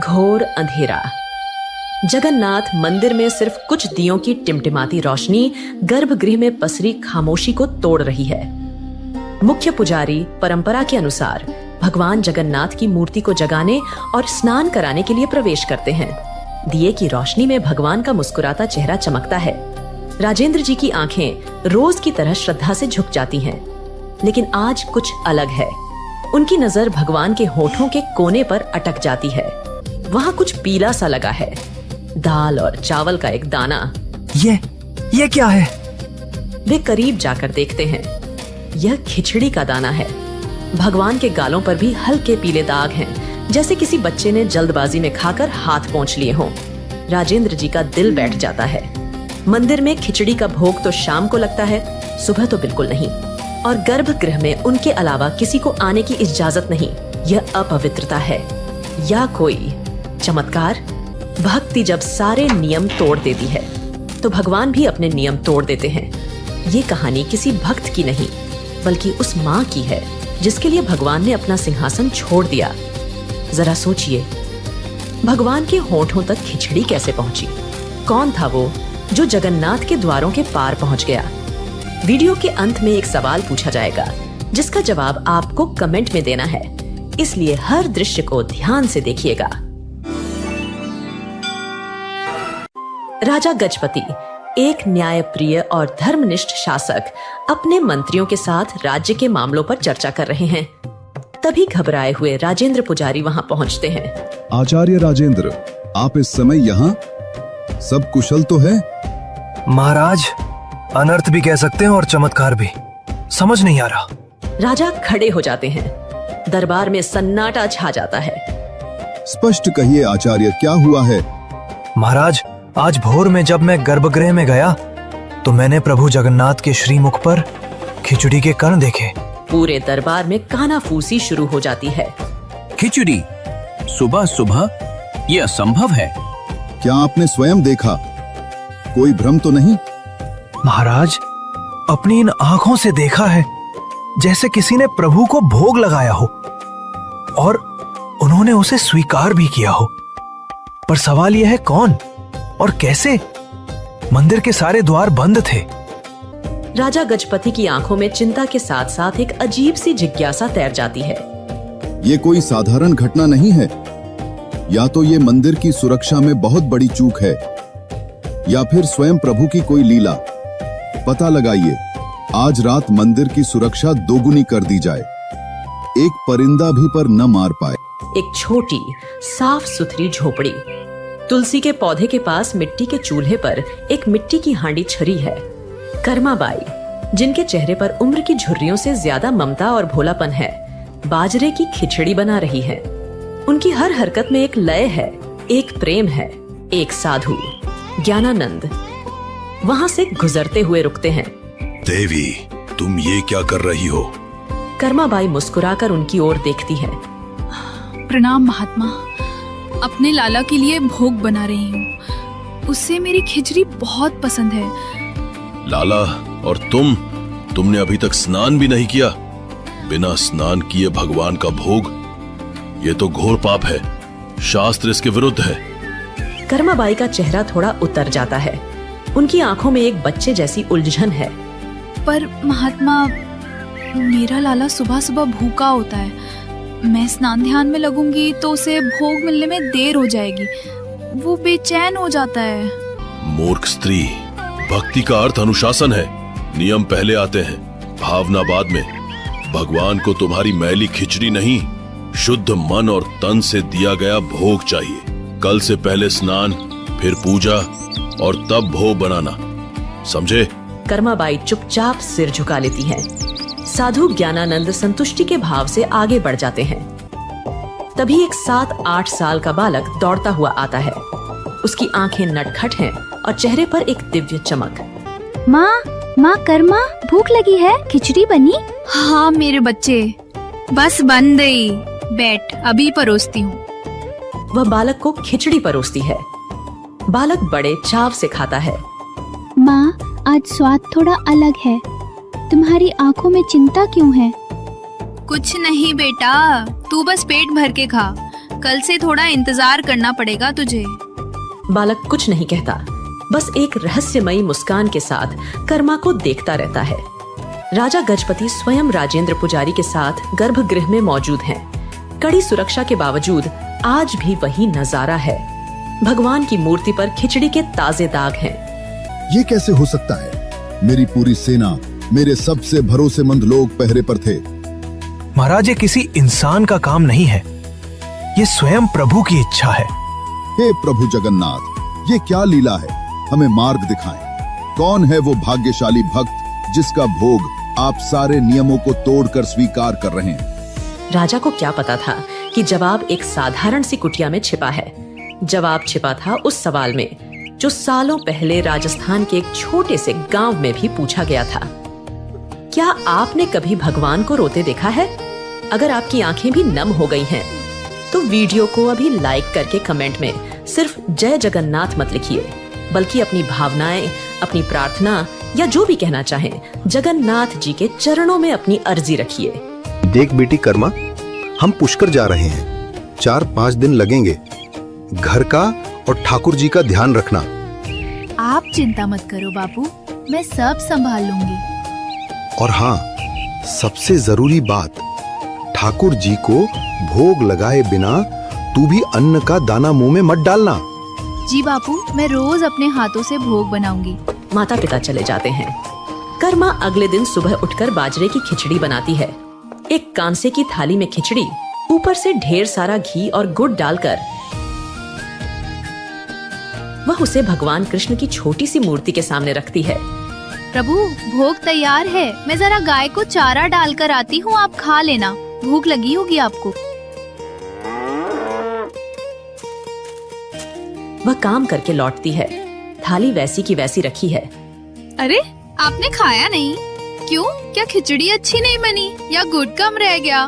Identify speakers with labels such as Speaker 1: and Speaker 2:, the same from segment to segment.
Speaker 1: घोर अंधेरा। जगन्नाथ मंदिर में सिर्फ कुछ दियों की टिमटिमाती रोशनी गर्भगृह में पसरी खामोशी को तोड़ रही है। मुख्य पुजारी परंपरा के अनुसार भगवान जगन्नाथ की मूर्ति को जगाने और स्नान कराने के लिए प्रवेश करते हैं। दिए की रोशनी में भगवान का मुस्कुराता चेहरा चमकता है। राजेंद्र जी की आंखें रोज की तरह श्रद्धा से झुक जाती हैं, लेकिन आज कुछ अलग है। उनकी नजर भगवान के होठों के कोने पर अटक जाती है। वहाँ कुछ पीला सा लगा है, दाल और चावल का एक दाना।
Speaker 2: ये क्या है?
Speaker 1: वे करीब जाकर देखते हैं। यह खिचड़ी का दाना है। भगवान के गालों पर भी हल्के पीले दाग हैं, जैसे किसी बच्चे ने जल्दबाजी में खाकर हाथ पोंछ लिए हों। राजेंद्र जी का दिल बैठ जाता है। मंदिर में खिचड़ी का भोग तो शाम को लगता है, सुबह तो बिल्कुल नहीं। और गर्भगृह में उनके अलावा किसी को आने की इजाजत नहीं। यह अपवित्रता है या कोई चमत्कार? भक्ति जब सारे नियम तोड़ देती है, तो भगवान भी अपने नियम तोड़ देते हैं। ये कहानी किसी भक्त की नहीं, बल्कि उस माँ की है जिसके लिए भगवान ने अपना सिंहासन छोड़ दिया। जरा सोचिए, भगवान के होठों तक खिचड़ी कैसे पहुंची? कौन था वो जो जगन्नाथ के द्वारों के पार पहुंच गया? वीडियो के अंत में एक सवाल पूछा जाएगा, जिसका जवाब आपको कमेंट में देना है, इसलिए हर दृश्य को ध्यान से देखिएगा। राजा गजपति, एक न्यायप्रिय और धर्मनिष्ठ शासक, अपने मंत्रियों के साथ राज्य के मामलों पर चर्चा कर रहे हैं। तभी घबराए हुए राजेंद्र पुजारी वहां पहुंचते हैं।
Speaker 3: आचार्य राजेंद्र, आप इस समय यहाँ? सब कुशल तो है?
Speaker 2: महाराज, अनर्थ भी कह सकते हैं और चमत्कार भी। समझ नहीं आ रहा।
Speaker 1: राजा खड़े हो जाते हैं। दरबार में सन्नाटा छा जाता है।
Speaker 3: स्पष्ट कहिए आचार्य, क्या हुआ है?
Speaker 2: महाराज, आज भोर में जब मैं गर्भगृह में गया तो मैंने प्रभु जगन्नाथ के श्रीमुख पर खिचड़ी के कण देखे।
Speaker 1: पूरे दरबार में कानाफूसी शुरू हो जाती है।
Speaker 4: खिचड़ी सुबह सुबह? ये असंभव है।
Speaker 3: क्या आपने स्वयं देखा? कोई भ्रम तो नहीं?
Speaker 2: महाराज, अपनी इन आंखों से देखा है, जैसे किसी ने प्रभु को भोग लगाया हो और उन्होंने उसे स्वीकार भी किया हो। पर सवाल यह है, कौन और कैसे? मंदिर के सारे द्वार बंद थे।
Speaker 1: राजा गजपति की आंखों में चिंता के साथ साथ एक अजीब सी जिज्ञासा तैर जाती है।
Speaker 3: ये कोई साधारण घटना नहीं है। या तो ये मंदिर की सुरक्षा में बहुत बड़ी चूक है, या फिर स्वयं प्रभु की कोई लीला। पता लगाइए, आज रात मंदिर की सुरक्षा दोगुनी कर दी जाए, एक परिंदा भी पर न मार पाए।
Speaker 1: एक छोटी साफ सुथरी झोपड़ी, तुलसी के पौधे के पास मिट्टी के चूल्हे पर एक मिट्टी की हांडी छरी है। कर्माबाई, जिनके चेहरे पर उम्र की झुर्रियों से ज्यादा ममता और भोलापन है, बाजरे की खिचड़ी बना रही है। उनकी हर हरकत में एक लय है, एक प्रेम है। एक साधु ज्ञानानंद वहां से गुजरते हुए रुकते हैं।
Speaker 5: देवी, तुम ये क्या कर रही हो?
Speaker 1: कर्माबाई मुस्कुराकर उनकी ओर देखती है।
Speaker 6: प्रणाम महात्मा, अपने लाला के लिए भोग बना रही हूँ। उससे मेरी खिचड़ी बहुत पसंद है।
Speaker 5: लाला और तुमने अभी तक स्नान भी नहीं किया। बिना स्नान किए भगवान का भोग, ये तो घोर पाप है। शास्त्र इसके विरुद्ध है।
Speaker 1: कर्माबाई का चेहरा थोड़ा उतर जाता है। उनकी आंखों में एक बच्चे जैसी उलझन है।
Speaker 6: पर महात्मा, मेरा लाला सुबह सुबह भूखा होता है। मैं स्नान ध्यान में लगूंगी तो उसे भोग मिलने में देर हो जाएगी। वो बेचैन हो जाता है।
Speaker 5: मूर्ख स्त्री, भक्ति का अर्थ अनुशासन है। नियम पहले आते हैं, भावना बाद में। भगवान को तुम्हारी मैली खिचड़ी नहीं, शुद्ध मन और तन से दिया गया भोग चाहिए। कल से पहले स्नान, फिर पूजा और तब भोग बनाना, समझे?
Speaker 1: कर्माबाई चुपचाप सिर झुका लेती है। साधु ज्ञानानंद संतुष्टि के भाव से आगे बढ़ जाते हैं। तभी एक 7-8 साल का बालक दौड़ता हुआ आता है। उसकी आंखें नटखट हैं और चेहरे पर एक दिव्य चमक।
Speaker 7: माँ कर्मा, भूख लगी है, खिचड़ी बनी?
Speaker 6: हाँ मेरे बच्चे, बस बन गई। बैठ, अभी परोसती हूँ।
Speaker 1: वह बालक को खिचड़ी परोसती है। बालक बड़े चाव से खाता है।
Speaker 7: माँ, आज स्वाद थोड़ा अलग है। तुम्हारी आंखों में चिंता क्यों है?
Speaker 6: कुछ नहीं बेटा, तू बस पेट भर के खा। कल से थोड़ा इंतजार करना पड़ेगा तुझे।
Speaker 1: बालक कुछ नहीं कहता, बस एक रहस्यमयी मुस्कान के साथ कर्मा को देखता रहता है। राजा गजपति स्वयं राजेंद्र पुजारी के साथ गर्भगृह में मौजूद हैं। कड़ी सुरक्षा के बावजूद आज भी वही नजारा है। भगवान की मूर्ति पर खिचड़ी के ताजे दाग हैं।
Speaker 3: ये कैसे हो सकता है? मेरी पूरी सेना, मेरे सबसे भरोसेमंद लोग पहरे पर थे।
Speaker 2: महाराज, ये किसी इंसान का काम नहीं है, ये स्वयं प्रभु की इच्छा है।
Speaker 3: हे प्रभु जगन्नाथ, ये क्या लीला है? हमें मार्ग दिखाएं। कौन है वो भाग्यशाली भक्त जिसका भोग आप सारे नियमों को तोड़कर स्वीकार कर रहे हैं?
Speaker 1: राजा को क्या पता था कि जवाब एक साधारण सी कुटिया में छिपा है। जवाब छिपा था उस सवाल में जो सालों पहले राजस्थान के एक छोटे से गांव में भी पूछा गया था। क्या आपने कभी भगवान को रोते देखा है? अगर आपकी आंखें भी नम हो गई हैं, तो वीडियो को अभी लाइक करके कमेंट में सिर्फ जय जगन्नाथ मत लिखिए, बल्कि अपनी भावनाएं, अपनी प्रार्थना या जो भी कहना चाहें, जगन्नाथ जी के चरणों में अपनी अर्जी रखिए।
Speaker 8: देख बेटी कर्मा, हम पुष्कर जा रहे हैं। 4-5 दिन लगेंगे। घर का और ठाकुर जी का ध्यान रखना।
Speaker 6: आप चिंता मत करो बापू, मैं सब संभाल लूंगी।
Speaker 8: और हाँ, सबसे जरूरी बात, ठाकुर जी को भोग लगाए बिना तू भी अन्न का दाना मुंह में मत डालना।
Speaker 6: जी बापू, मैं रोज अपने हाथों से भोग बनाऊंगी।
Speaker 1: माता पिता चले जाते हैं। कर्मा अगले दिन सुबह उठकर बाजरे की खिचड़ी बनाती है। एक कांसे की थाली में खिचड़ी, ऊपर से ढेर सारा घी और गुड़ डालकर वह उसे भगवान कृष्ण की छोटी सी मूर्ति के सामने रखती है।
Speaker 6: प्रभु, भोग तैयार है। मैं जरा गाय को चारा डालकर आती हूँ, आप खा लेना। भूख लगी होगी आपको।
Speaker 1: वह काम करके लौटती है। थाली वैसी की वैसी रखी है।
Speaker 6: अरे, आपने खाया नहीं? क्यों? क्या खिचड़ी अच्छी नहीं बनी या गुड़ कम रह गया?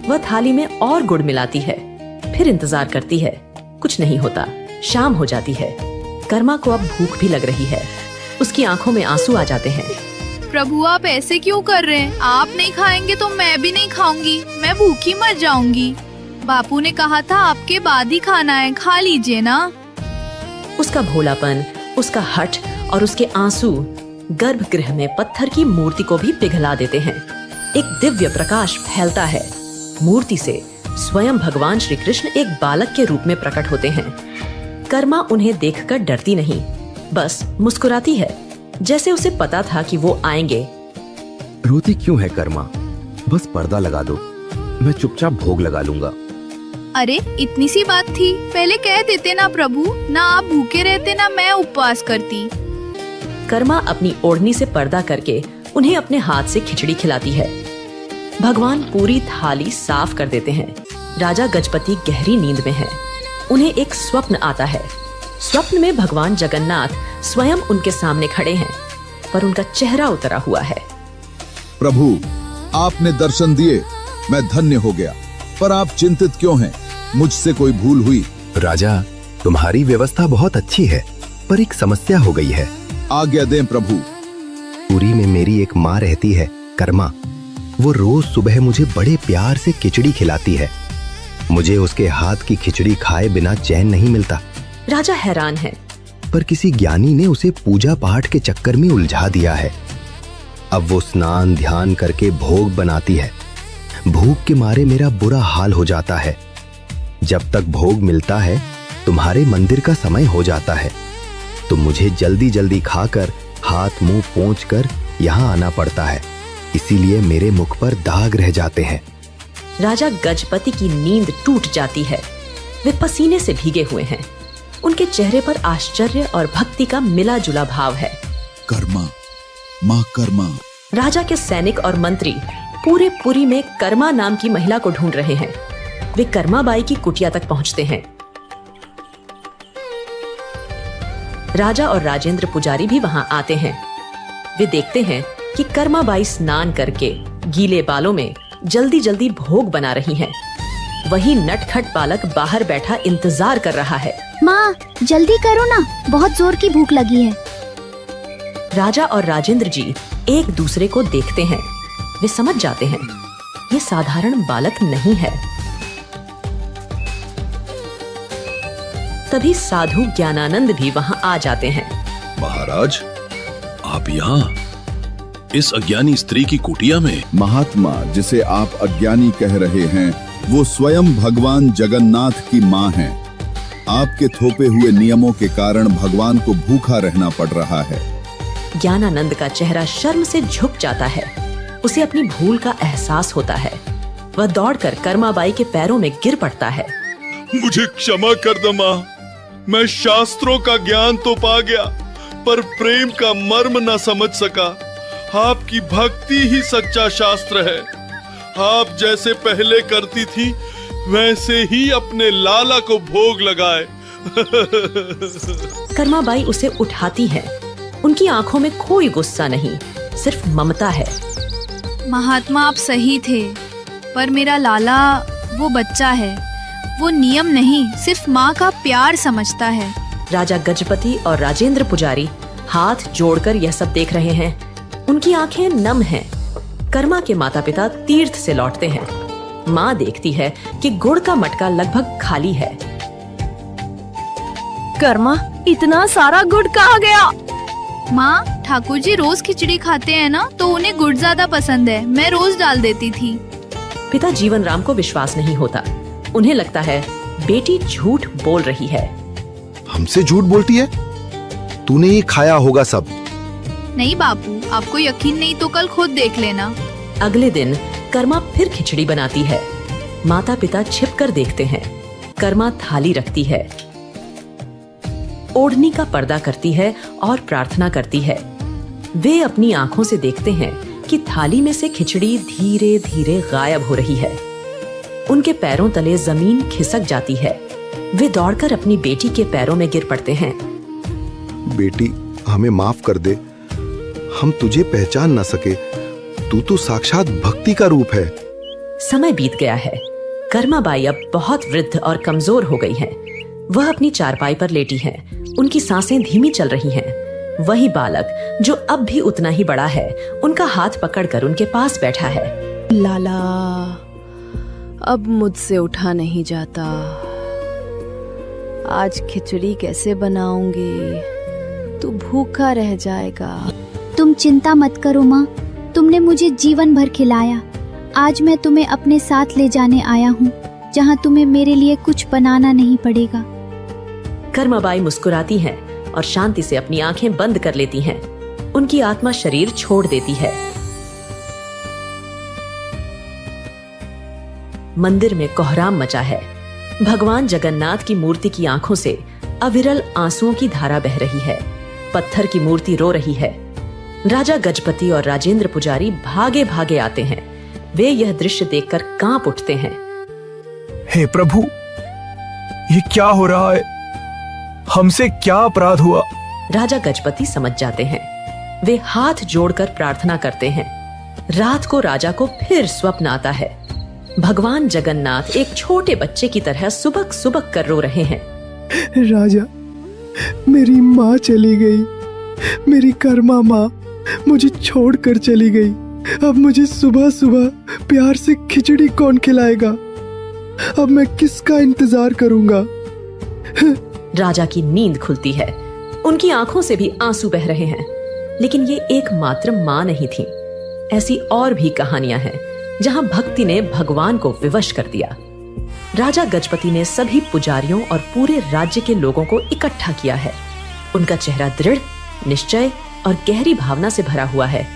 Speaker 1: वह थाली में और गुड़ मिलाती है, फिर इंतजार करती है। कुछ नहीं होता। शाम हो जाती है। कर्मा को अब भूख भी लग रही है। उसकी आंखों में आंसू आ जाते हैं।
Speaker 6: प्रभु, आप ऐसे क्यों कर रहे हैं? आप नहीं खाएंगे तो मैं भी नहीं खाऊंगी। मैं भूखी मर जाऊंगी। बापू ने कहा था आपके बाद ही खाना है, खा लीजिए ना।
Speaker 1: उसका भोलापन, उसका हठ और उसके आंसू गर्भगृह में पत्थर की मूर्ति को भी पिघला देते हैं। एक दिव्य प्रकाश फैलता है। मूर्ति से स्वयं भगवान श्री कृष्ण एक बालक के रूप में प्रकट होते हैं। कर्मा उन्हें देखकर डरती नहीं, बस मुस्कुराती है, जैसे उसे पता था कि वो आएंगे।
Speaker 8: रोती क्यों है कर्मा? बस पर्दा लगा दो, मैं चुपचाप भोग लगा लूंगा।
Speaker 6: अरे, इतनी सी बात थी, पहले कह देते ना प्रभु। ना आप भूखे रहते, ना मैं उपवास करती।
Speaker 1: कर्मा अपनी ओढ़नी से पर्दा करके उन्हें अपने हाथ से खिचड़ी खिलाती है। भगवान पूरी थाली साफ कर देते हैं। राजा गजपति गहरी नींद में है। उन्हें एक स्वप्न आता है। स्वप्न में भगवान जगन्नाथ स्वयं उनके सामने खड़े हैं, पर उनका चेहरा उतरा हुआ है।
Speaker 3: प्रभु, आपने दर्शन दिए, मैं धन्य हो गया। पर आप चिंतित क्यों हैं? मुझसे कोई भूल हुई?
Speaker 8: राजा, तुम्हारी व्यवस्था बहुत अच्छी है, पर एक समस्या हो गई है।
Speaker 3: आज्ञा दें प्रभु।
Speaker 8: पुरी में मेरी एक माँ रहती है, कर्मा। वो रोज सुबह मुझे बड़े प्यार से खिचड़ी खिलाती है। मुझे उसके हाथ की खिचड़ी खाए बिना चैन नहीं मिलता।
Speaker 1: राजा हैरान है।
Speaker 8: पर किसी ज्ञानी ने उसे पूजा पाठ के चक्कर में उलझा दिया है। अब वो स्नान ध्यान करके भोग बनाती है। भूख के मारे मेरा बुरा हाल हो जाता है। जब तक भोग मिलता है, तुम्हारे मंदिर का समय हो जाता है, तो मुझे जल्दी जल्दी खाकर हाथ मुंह पोंछकर यहाँ आना पड़ता है। इसीलिए मेरे मुख पर दाग रह जाते हैं।
Speaker 1: राजा गजपति की नींद टूट जाती है। वे पसीने से भीगे हुए हैं। उनके चेहरे पर आश्चर्य और भक्ति का मिला जुला भाव है।
Speaker 3: कर्मा, माँ कर्मा।
Speaker 1: राजा के सैनिक और मंत्री पूरे पुरी में कर्मा नाम की महिला को ढूंढ रहे हैं। वे कर्माबाई की कुटिया तक पहुंचते हैं। राजा और राजेंद्र पुजारी भी वहां आते हैं। वे देखते हैं कि कर्माबाई स्नान करके गीले बालों में जल्दी जल्दी भोग बना रही हैं। वही नटखट बालक बाहर बैठा इंतजार कर रहा है।
Speaker 7: माँ, जल्दी करो ना, बहुत जोर की भूख लगी है।
Speaker 1: राजा और राजेंद्र जी एक दूसरे को देखते हैं। वे समझ जाते हैं ये साधारण बालक नहीं है। तभी साधु ज्ञानानंद भी वहां आ जाते हैं।
Speaker 5: महाराज, आप यहाँ इस अज्ञानी स्त्री की कुटिया में?
Speaker 3: महात्मा, जिसे आप अज्ञानी कह रहे हैं, वो स्वयं भगवान जगन्नाथ की माँ हैं। आपके थोपे हुए नियमों के कारण भगवान को भूखा रहना पड़ रहा है।
Speaker 1: ज्ञानानंद का चेहरा शर्म से झुक जाता है। उसे अपनी भूल का एहसास होता है। वह दौड़कर कर्माबाई के पैरों में गिर पड़ता है।
Speaker 5: मुझे क्षमा कर दो माँ। मैं शास्त्रों का ज्ञान तो पा गया, पर प्रेम का मर्म न समझ सका। आपकी भक्ति ही सच्चा शास्त्र है। आप जैसे पहले करती थी, वैसे ही अपने लाला को भोग लगाए।
Speaker 1: कर्माबाई उसे उठाती है। उनकी आंखों में कोई गुस्सा नहीं, सिर्फ ममता है।
Speaker 6: महात्मा, आप सही थे, पर मेरा लाला वो बच्चा है। वो नियम नहीं, सिर्फ माँ का प्यार समझता है।
Speaker 1: राजा गजपति और राजेंद्र पुजारी हाथ जोड़कर यह सब देख रहे हैं। उनकी आंखें नम हैं। कर्मा के माता पिता तीर्थ से लौटते हैं। माँ देखती है कि गुड़ का मटका लगभग खाली है।
Speaker 9: कर्मा, इतना सारा गुड़ कहाँ गया?
Speaker 6: माँ, ठाकुर जी रोज खिचड़ी खाते हैं ना, तो उन्हें गुड़ ज्यादा पसंद है। मैं रोज डाल देती थी।
Speaker 1: पिता जीवन राम को विश्वास नहीं होता। उन्हें लगता है बेटी झूठ बोल रही है।
Speaker 8: हमसे झूठ बोलती है? तूने ये खाया होगा सब।
Speaker 6: नहीं बापू, आपको यकीन नहीं तो कल खुद देख लेना।
Speaker 1: अगले दिन कर्मा फिर खिचड़ी बनाती है। माता पिता छिपकर देखते हैं। कर्मा थाली रखती है, ओढ़नी का पर्दा करती है और प्रार्थना करती है। वे अपनी आंखों से देखते हैं कि थाली में से खिचड़ी धीरे धीरे गायब हो रही है। उनके पैरों तले जमीन खिसक जाती है। वे दौड़कर अपनी बेटी के पैरों में गिर पड़ते हैं।
Speaker 8: बेटी, हमें माफ कर दे। हम तुझे पहचान न सके। तू तो साक्षात भक्ति का रूप है।
Speaker 1: समय बीत गया है। कर्माबाई अब बहुत वृद्ध और कमजोर हो गई हैं। वह अपनी चारपाई पर लेटी हैं। उनकी सांसें धीमी चल रही हैं। वही बालक जो अब भी उतना ही बड़ा है, उनका हाथ पकड़कर उनके पास बैठा है।
Speaker 9: लाला, अब मुझसे उठा नहीं जाता। आज खिचड़ी कैसे बनाऊंगी? तू भूखा रह जाएगा।
Speaker 7: तुम चिंता मत करो माँ, तुमने मुझे जीवन भर खिलाया। आज मैं तुम्हें अपने साथ ले जाने आया हूँ, जहाँ तुम्हें मेरे लिए कुछ बनाना नहीं पड़ेगा।
Speaker 1: कर्माबाई मुस्कुराती हैं और शांति से अपनी आंखें बंद कर लेती हैं। उनकी आत्मा शरीर छोड़ देती है। मंदिर में कोहराम मचा है। भगवान जगन्नाथ की मूर्ति की आंखों से अविरल आंसुओं की धारा बह रही है। पत्थर की मूर्ति रो रही है। राजा गजपति और राजेंद्र पुजारी भागे भागे आते हैं। वे यह दृश्य देखकर कांप उठते हैं।
Speaker 2: हे प्रभु, ये क्या हो रहा है? हमसे क्या अपराध हुआ?
Speaker 1: राजा गजपति समझ जाते हैं। वे हाथ जोड़कर प्रार्थना करते हैं। रात को राजा को फिर स्वप्न आता है। भगवान जगन्नाथ एक छोटे बच्चे की तरह सुबक सुबक कर रो रहे हैं।
Speaker 2: राजा, मेरी माँ चली गई। मेरी कर्मा माँ मुझे छोड़कर चली गई। अब मुझे सुबह सुबह प्यार से खिचड़ी कौन खिलाएगा? अब मैं किसका इंतजार करूंगा?
Speaker 1: राजा की नींद खुलती है। उनकी आंखों से भी आंसू बह रहे हैं। लेकिन ये एकमात्र माँ नहीं थी। ऐसी और भी कहानियां हैं जहां भक्ति ने भगवान को विवश कर दिया। राजा गजपति ने सभी पुजारियों और पूरे राज्य के लोगों को इकट्ठा किया है। उनका चेहरा दृढ़, निश्चय और गहरी भावना से भरा हुआ है।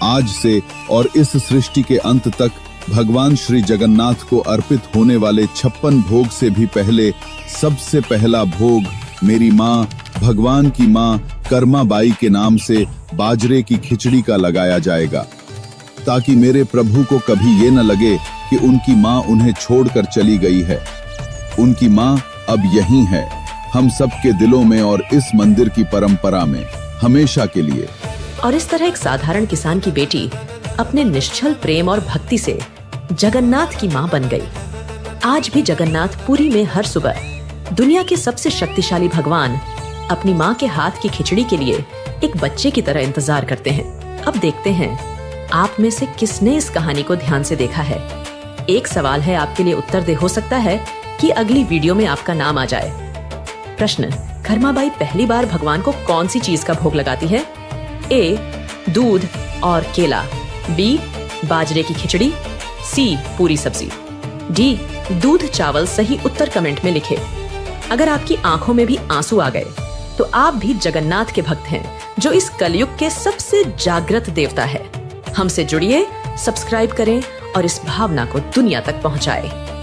Speaker 3: आज से और इस सृष्टि के अंत तक भगवान श्री जगन्नाथ को अर्पित होने वाले 56 भोग से भी पहले सबसे पहला भोग मेरी माँ, भगवान की माँ कर्माबाई के नाम से बाजरे की खिचड़ी का लगाया जाएगा, ताकि मेरे प्रभु को कभी ये न लगे कि उनकी माँ उन्हें छोड़कर चली गई है। उनकी माँ अब यहीं है, हम सबके दिलों में और इस मंदिर की परंपरा में हमेशा के लिए।
Speaker 1: और इस तरह एक साधारण किसान की बेटी अपने निश्चल प्रेम और भक्ति से जगन्नाथ की माँ बन गई। आज भी जगन्नाथ पुरी में हर सुबह दुनिया के सबसे शक्तिशाली भगवान अपनी माँ के हाथ की खिचड़ी के लिए एक बच्चे की तरह इंतजार करते हैं। अब देखते हैं आप में से किसने इस कहानी को ध्यान से देखा है। एक सवाल है आपके लिए उत्तर दे, हो सकता है कि अगली वीडियो में आपका नाम आ जाए। प्रश्न, खरमाबाई पहली बार भगवान को कौन सी चीज का भोग लगाती है? ए, दूध और केला, बी, बाजरे की खिचड़ी, सी, पूरी सब्जी, डी, दूध चावल। सही उत्तर कमेंट में लिखे। अगर आपकी आंखों में भी आंसू आ गए तो आप भी जगन्नाथ के भक्त हैं, जो इस कलयुग के सबसे जागृत देवता है। हमसे जुड़िए, सब्सक्राइब करें और इस भावना को दुनिया तक पहुंचाएं।